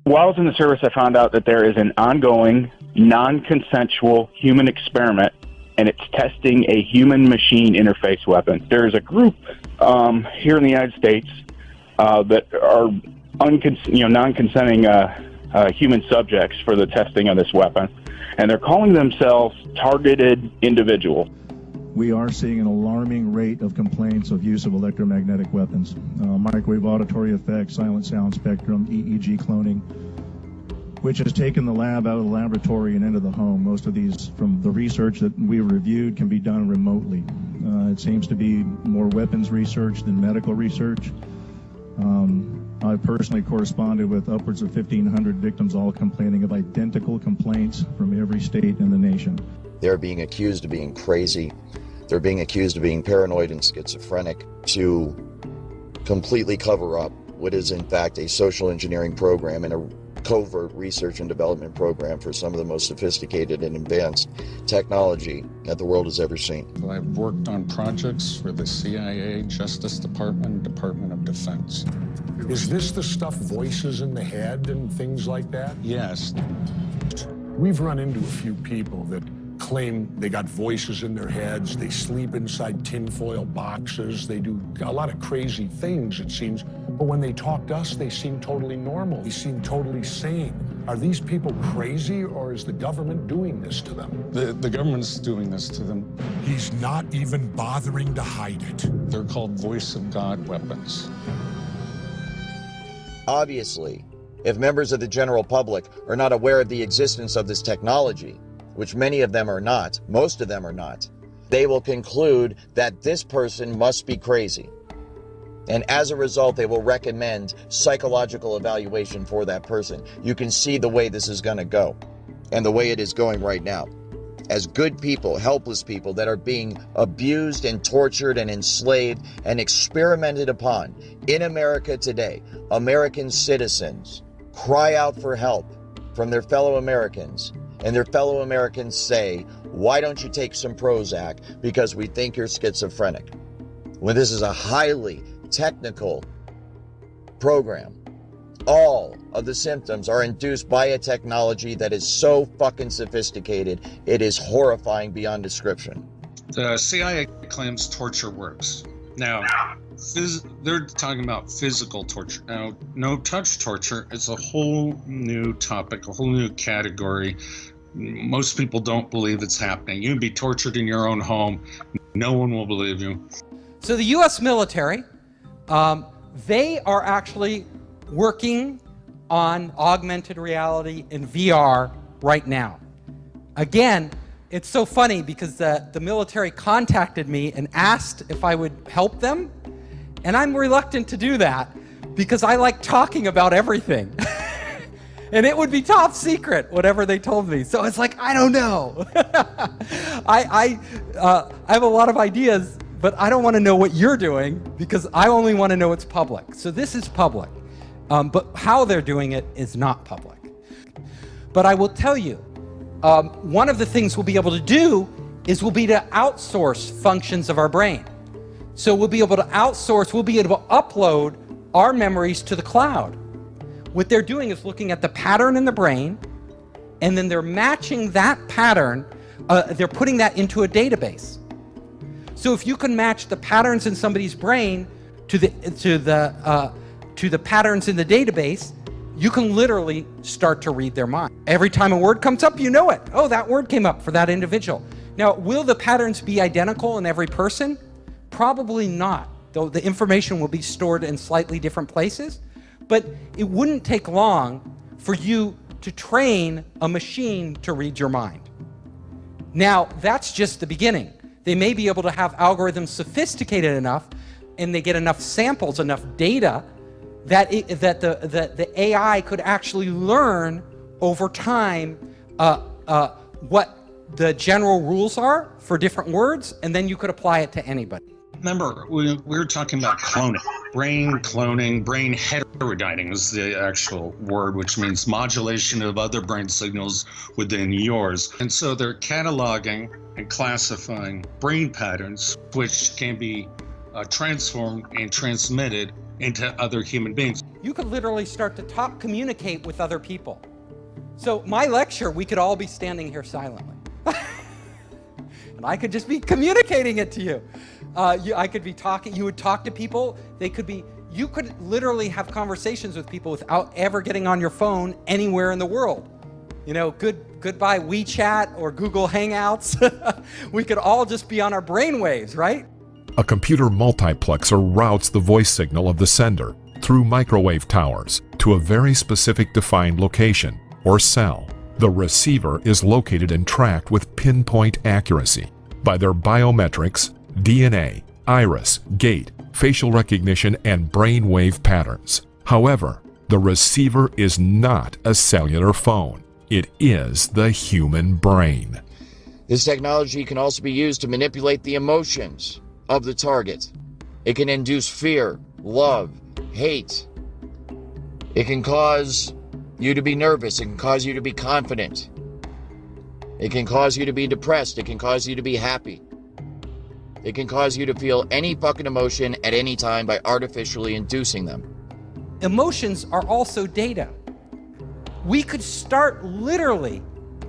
While I was in the service, I found out that there is an ongoing, non-consensual human experiment, and it's testing a human-machine interface weapon. There is a group here in the United States that are non-consenting human subjects for the testing of this weapon, and they're calling themselves targeted individuals. We are seeing an alarming rate of complaints of use of electromagnetic weapons, microwave auditory effects, silent sound spectrum, EEG cloning, which has taken the lab out of the laboratory and into the home. Most of these, from the research that we reviewed, can be done remotely. It seems to be more weapons research than medical research. I personally corresponded with upwards of 1,500 victims, all complaining of identical complaints from every state in the nation. They're being accused of being crazy. They're being accused of being paranoid and schizophrenic to completely cover up what is in fact a social engineering program and a covert research and development program for some of the most sophisticated and advanced technology that the world has ever seen. I've worked on projects for the CIA, Justice Department, Department of Defense. Is this the stuff, voices in the head and things like that? Yes. We've run into a few people that claim they got voices in their heads, they sleep inside tinfoil boxes, they do a lot of crazy things, it seems, but when they talk to us, they seem totally normal, they seem totally sane. Are these people crazy, or is the government doing this to them? The government's doing this to them. He's not even bothering to hide it. They're called voice of God weapons. Obviously, if members of the general public are not aware of the existence of this technology, which many of them are not, most of them are not, they will conclude that this person must be crazy. And as a result, they will recommend psychological evaluation for that person. You can see the way this is going to go, and the way it is going right now. As good people, helpless people that are being abused and tortured and enslaved and experimented upon in America today, American citizens cry out for help from their fellow Americans. And their fellow Americans say, why don't you take some Prozac because we think you're schizophrenic? When this is a highly technical program, all of the symptoms are induced by a technology that is so fucking sophisticated, it is horrifying beyond description. The CIA claims torture works. Now, they're talking about physical torture. Now, no touch torture is a whole new topic, a whole new category. Most people don't believe it's happening. You can be tortured in your own home. No one will believe you. So the U.S. military, they are actually working on augmented reality and VR right now. Again, it's so funny because the military contacted me and asked if I would help them. And I'm reluctant to do that because I like talking about everything. And it would be top secret, whatever they told me. So it's like, I don't know. I have a lot of ideas, but I don't want to know what you're doing because I only want to know it's public. So this is public. But how they're doing it is not public. But I will tell you, one of the things we'll be able to do is we'll be to outsource functions of our brain. So we'll be able to outsource, we'll be able to upload our memories to the cloud. What they're doing is looking at the pattern in the brain, and then they're matching that pattern, they're putting that into a database. So if you can match the patterns in somebody's brain to the patterns in the database, you can literally start to read their mind. Every time a word comes up, you know it. Oh, that word came up for that individual. Now, will the patterns be identical in every person? Probably not, though the information will be stored in slightly different places. But it wouldn't take long for you to train a machine to read your mind. Now, that's just the beginning. They may be able to have algorithms sophisticated enough, and they get enough samples, enough data, that the AI could actually learn over time what the general rules are for different words, and then you could apply it to anybody. Remember, we were talking about cloning. Brain cloning, brain heterodyning is the actual word, which means modulation of other brain signals within yours. And so they're cataloging and classifying brain patterns, which can be transformed and transmitted into other human beings. You could literally start to communicate with other people. So my lecture, we could all be standing here silently. And I could just be communicating it to you. I could be talking, you would talk to people, you could literally have conversations with people without ever getting on your phone anywhere in the world. You know, goodbye WeChat or Google Hangouts. We could all just be on our brainwaves, right? A computer multiplexer routes the voice signal of the sender through microwave towers to a very specific defined location or cell. The receiver is located and tracked with pinpoint accuracy by their biometrics, DNA, iris, gait, facial recognition, and brainwave patterns. However, the receiver is not a cellular phone. It is the human brain. This technology can also be used to manipulate the emotions of the target. It can induce fear, love, hate. It can cause you to be nervous. It can cause you to be confident. It can cause you to be depressed. It can cause you to be happy. It can cause you to feel any fucking emotion at any time by artificially inducing them. Emotions are also data. We could start literally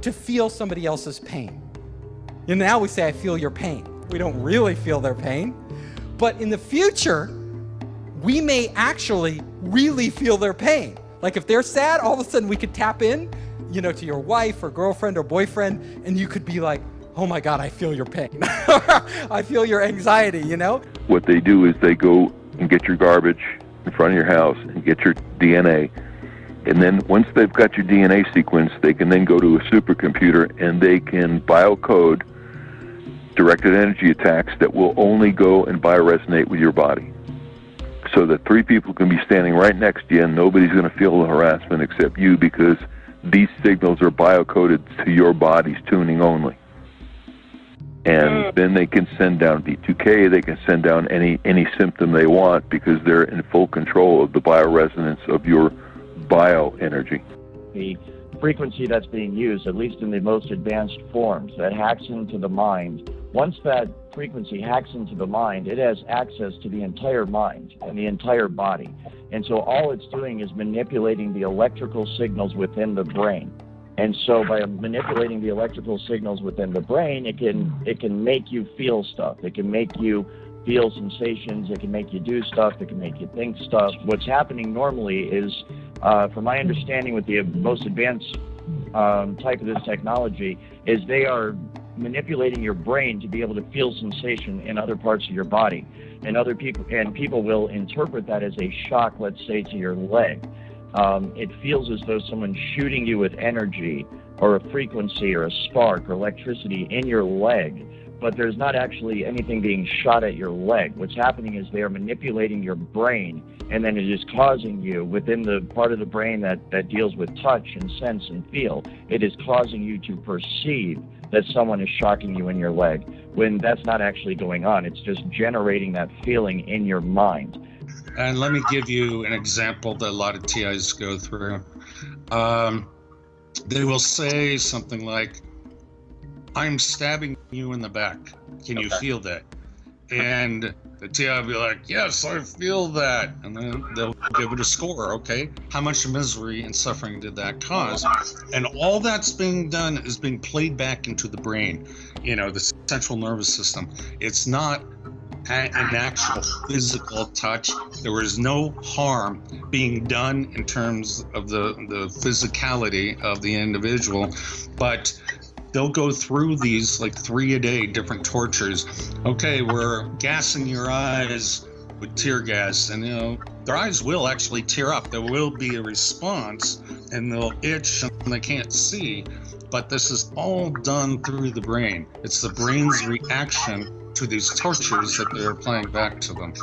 to feel somebody else's pain. And now we say, I feel your pain. We don't really feel their pain. But in the future, we may actually really feel their pain. Like if they're sad, all of a sudden we could tap in, you know, to your wife or girlfriend or boyfriend, and you could be like, oh my God, I feel your pain. I feel your anxiety, you know? What they do is they go and get your garbage in front of your house and get your DNA. And then once they've got your DNA sequence, they can then go to a supercomputer and they can biocode directed energy attacks that will only go and bioresonate with your body. So that three people can be standing right next to you and nobody's going to feel the harassment except you, because these signals are biocoded to your body's tuning only. And then they can send down V2K, they can send down any symptom they want, because they're in full control of the bioresonance of your bioenergy. The frequency that's being used, at least in the most advanced forms, that hacks into the mind. Once that frequency hacks into the mind, it has access to the entire mind and the entire body. And so all it's doing is manipulating the electrical signals within the brain. And so by manipulating the electrical signals within the brain, it can make you feel stuff. It can make you feel sensations. It can make you do stuff. It can make you think stuff. What's happening normally is, from my understanding with the most advanced type of this technology, is they are manipulating your brain to be able to feel sensation in other parts of your body. And people will interpret that as a shock, let's say, to your leg. It feels as though someone's shooting you with energy or a frequency or a spark or electricity in your leg, but there's not actually anything being shot at your leg. What's happening is they are manipulating your brain, and then it is causing you, within the part of the brain that deals with touch and sense and feel, it is causing you to perceive that someone is shocking you in your leg, when that's not actually going on. It's just generating that feeling in your mind. And let me give you an example that a lot of TIs go through. They will say something like, I'm stabbing you in the back. Can you feel that? And the TI will be like, yes, I feel that. And then they'll give it a score. Okay, how much misery and suffering did that cause? And all that's being done is being played back into the brain, you know, the central nervous system. It's not an actual physical touch. There was no harm being done in terms of the physicality of the individual, but they'll go through these like 3 a day different tortures. Okay, we're gassing your eyes with tear gas, and you know, their eyes will actually tear up. There will be a response and they'll itch and they can't see, but this is all done through the brain. It's the brain's reaction to these tortures that they're playing back to them.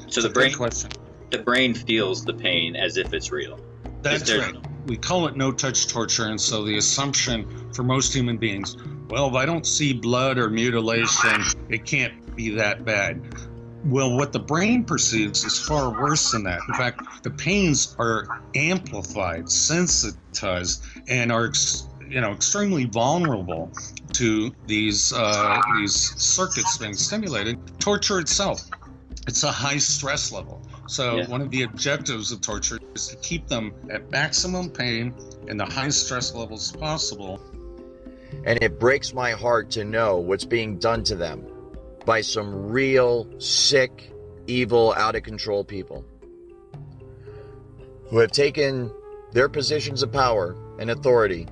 So the brain feels the pain as if it's real. That's right. We call it no-touch torture, and so the assumption for most human beings, well, if I don't see blood or mutilation, it can't be that bad. Well, what the brain perceives is far worse than that. In fact, the pains are amplified, sensitized, and are extremely vulnerable to these circuits being stimulated. Torture itself It's a high stress level. So one of the objectives of torture is to keep them at maximum pain and the highest stress levels possible. And it breaks my heart to know what's being done to them by some real sick, evil, out of control people who have taken their positions of power and authority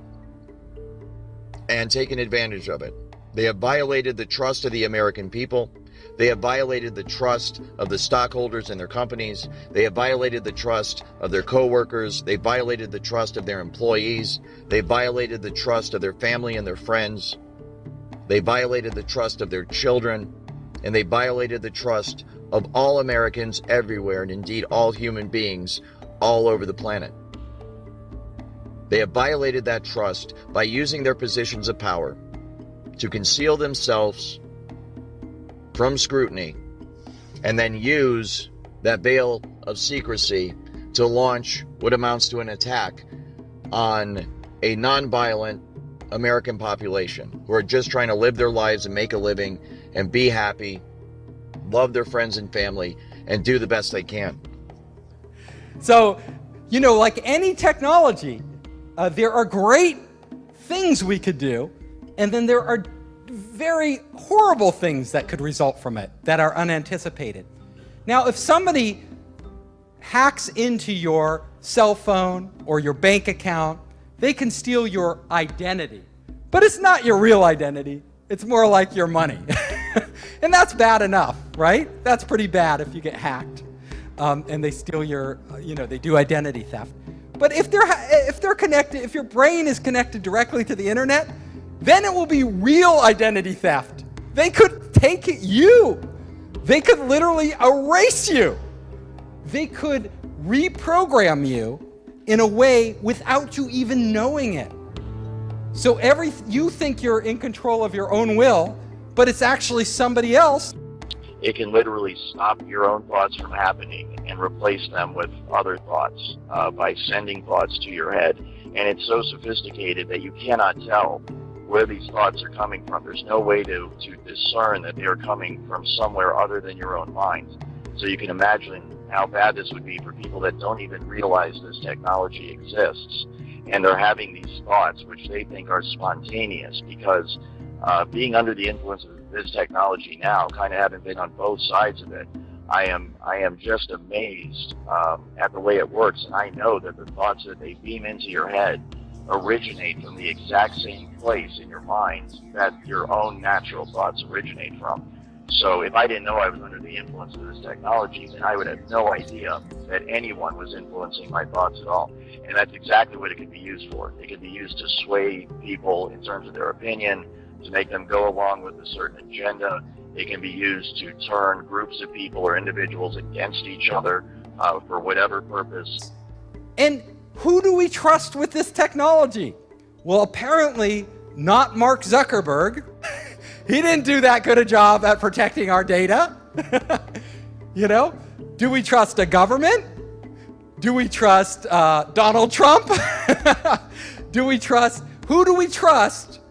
and taken advantage of it. They have violated the trust of the American people. They have violated the trust of the stockholders in their companies. They have violated the trust of their co-workers. They violated the trust of their employees. They violated the trust of their family and their friends. They violated the trust of their children. And they violated the trust of all Americans everywhere, and indeed all human beings all over the planet. They have violated that trust by using their positions of power to conceal themselves from scrutiny, and then use that veil of secrecy to launch what amounts to an attack on a nonviolent American population who are just trying to live their lives and make a living and be happy, love their friends and family, and do the best they can. So, you know, like any technology, there are great things we could do, and then there are very horrible things that could result from it that are unanticipated. Now, if somebody hacks into your cell phone or your bank account, they can steal your identity. But it's not your real identity. It's more like your money. And that's bad enough, right? That's pretty bad if you get hacked and they steal your, they do identity theft. But if they're connected, if your brain is connected directly to the internet, then it will be real identity theft. They could take you. They could literally erase you. They could reprogram you in a way without you even knowing it. So you think you're in control of your own will, but it's actually somebody else. It can literally stop your own thoughts from happening and replace them with other thoughts by sending thoughts to your head. And it's so sophisticated that you cannot tell where these thoughts are coming from. There's no way to discern that they are coming from somewhere other than your own mind. So you can imagine how bad this would be for people that don't even realize this technology exists. And they're having these thoughts, which they think are spontaneous, because being under the influence of this technology now, kind of having been on both sides of it, I am just amazed at the way it works. And I know that the thoughts that they beam into your head originate from the exact same place in your mind that your own natural thoughts originate from. So if I didn't know I was under the influence of this technology, then I would have no idea that anyone was influencing my thoughts at all. And that's exactly what it could be used for. It could be used to sway people in terms of their opinion, to make them go along with a certain agenda. It can be used to turn groups of people or individuals against each other for whatever purpose. And who do we trust with this technology? Well, apparently not Mark Zuckerberg. He didn't do that good a job at protecting our data. Do we trust a government? Do we trust Donald Trump? Who do we trust?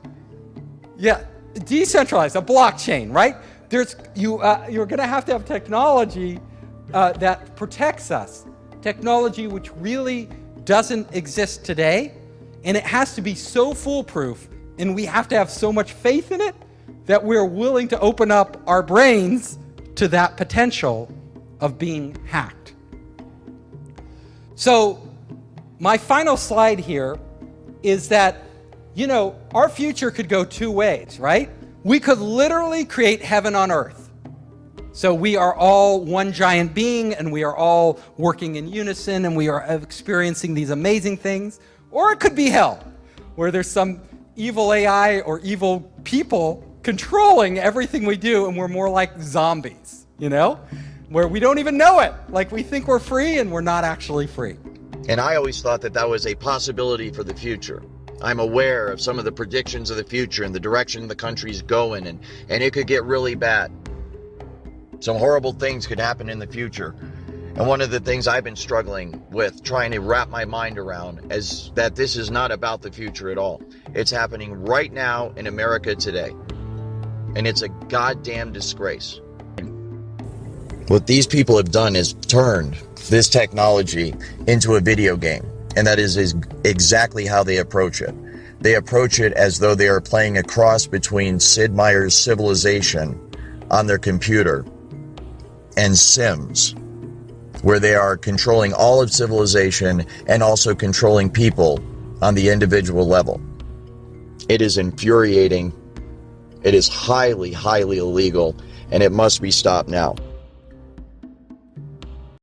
Yeah, decentralized, a blockchain, right? You're going to have technology that protects us. Technology which really doesn't exist today, and it has to be so foolproof, and we have to have so much faith in it that we're willing to open up our brains to that potential of being hacked. So my final slide here is that, our future could go two ways, right? We could literally create heaven on earth. So we are all one giant being, and we are all working in unison, and we are experiencing these amazing things. Or it could be hell, where there's some evil AI or evil people controlling everything we do, and we're more like zombies, where we don't even know it. Like we think we're free, and we're not actually free. And I always thought that was a possibility for the future. I'm aware of some of the predictions of the future and the direction the country's going, and it could get really bad. Some horrible things could happen in the future. And one of the things I've been struggling with, trying to wrap my mind around, is that this is not about the future at all. It's happening right now in America today. And it's a goddamn disgrace. What these people have done is turned this technology into a video game, and that is exactly how they approach it. They approach it as though they are playing a cross between Sid Meier's Civilization on their computer and Sims, where they are controlling all of civilization and also controlling people on the individual level. It is infuriating. It is highly, highly illegal, and it must be stopped now.